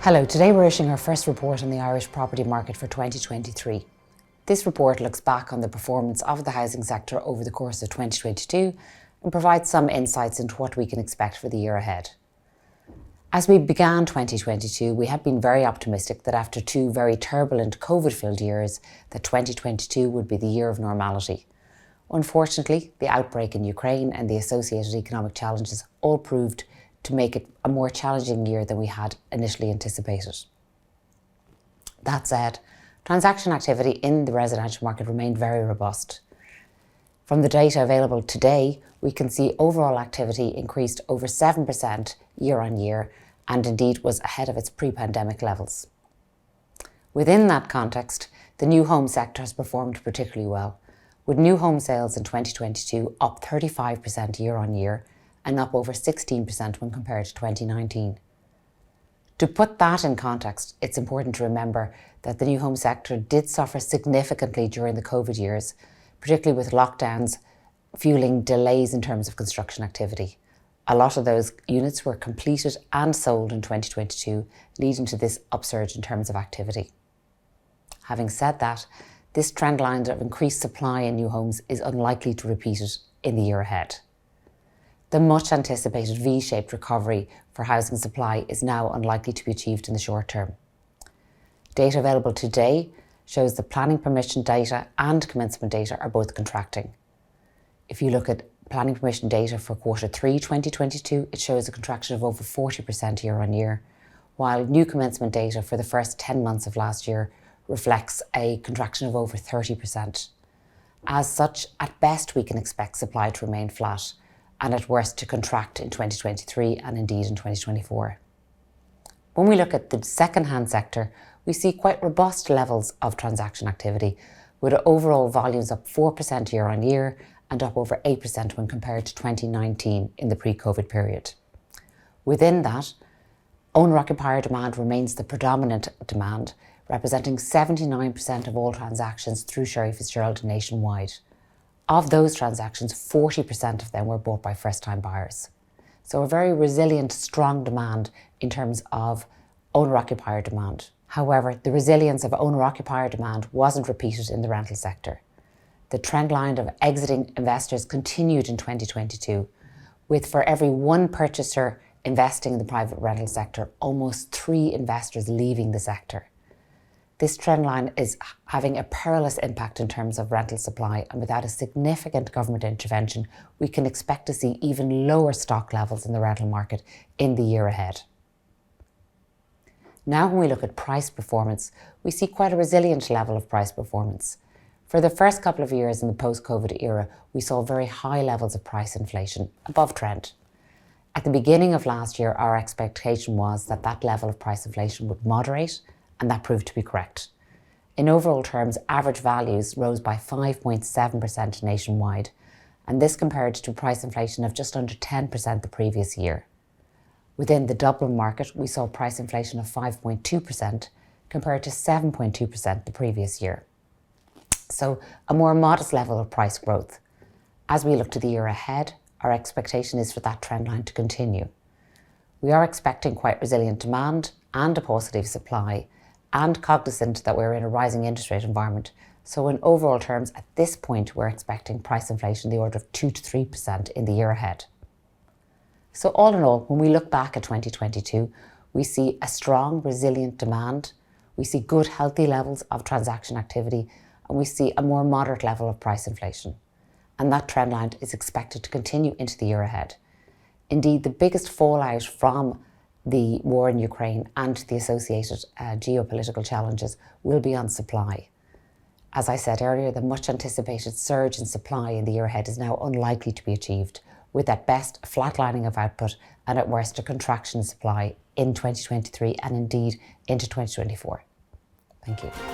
Hello, today we're issuing our first report on the Irish property market for 2023. This report looks back on the performance of the housing sector over the course of 2022 and provides some insights into what we can expect for the year ahead. As we began 2022, we had been very optimistic that after two very turbulent COVID-filled years, that 2022 would be the year of normality. Unfortunately, the outbreak in Ukraine and the associated economic challenges all proved to make it a more challenging year than we had initially anticipated. That said, transaction activity in the residential market remained very robust. From the data available today, we can see overall activity increased over 7% year on year and indeed was ahead of its pre-pandemic levels. Within that context, the new home sector has performed particularly well, with new home sales in 2022 up 35% year on year and up over 16% when compared to 2019. To put that in context, it's important to remember that the new home sector did suffer significantly during the COVID years, particularly with lockdowns fueling delays in terms of construction activity. A lot of those units were completed and sold in 2022, leading to this upsurge in terms of activity. Having said that, this trend line of increased supply in new homes is unlikely to repeat it in the year ahead. The much anticipated V-shaped recovery for housing supply is now unlikely to be achieved in the short term. Data available today shows that planning permission data and commencement data are both contracting. If you look at planning permission data for Q3 2022, it shows a contraction of over 40% year on year, while new commencement data for the first 10 months of last year reflects a contraction of over 30%. As such, at best we can expect supply to remain flat, and at worst to contract in 2023 and indeed in 2024. When we look at the second-hand sector, we see quite robust levels of transaction activity, with overall volumes up 4% year on year and up over 8% when compared to 2019 in the pre-COVID period. Within that, owner-occupier demand remains the predominant demand, representing 79% of all transactions through Sherry Fitzgerald nationwide. Of those transactions, 40% of them were bought by first-time buyers. So a very resilient, strong demand in terms of owner-occupier demand. However, the resilience of owner-occupier demand wasn't repeated in the rental sector. The trend line of exiting investors continued in 2022, with for every one purchaser investing in the private rental sector, almost 3 investors leaving the sector. This trend line is having a perilous impact in terms of rental supply, and without a significant government intervention, we can expect to see even lower stock levels in the rental market in the year ahead. Now, when we look at price performance, we see quite a resilient level of price performance. For the first couple of years in the post-COVID era, we saw very high levels of price inflation, above trend. At the beginning of last year, our expectation was that that level of price inflation would moderate, and that proved to be correct. In overall terms, average values rose by 5.7% nationwide, and this compared to price inflation of just under 10% the previous year. Within the Dublin market, we saw price inflation of 5.2% compared to 7.2% the previous year. So a more modest level of price growth. As we look to the year ahead, our expectation is for that trend line to continue. We are expecting quite resilient demand and a positive supply, and cognizant that we're in a rising interest rate environment. So in overall terms, at this point, we're expecting price inflation in the order of 2 to 3% in the year ahead. So all in all, when we look back at 2022, we see a strong, resilient demand, we see good, healthy levels of transaction activity, and we see a more moderate level of price inflation. And that trend line is expected to continue into the year ahead. Indeed, the biggest fallout from the war in Ukraine and the associated geopolitical challenges will be on supply. As I said earlier, the much anticipated surge in supply in the year ahead is now unlikely to be achieved, with at best a flatlining of output and at worst a contraction in supply in 2023 and indeed into 2024. Thank you.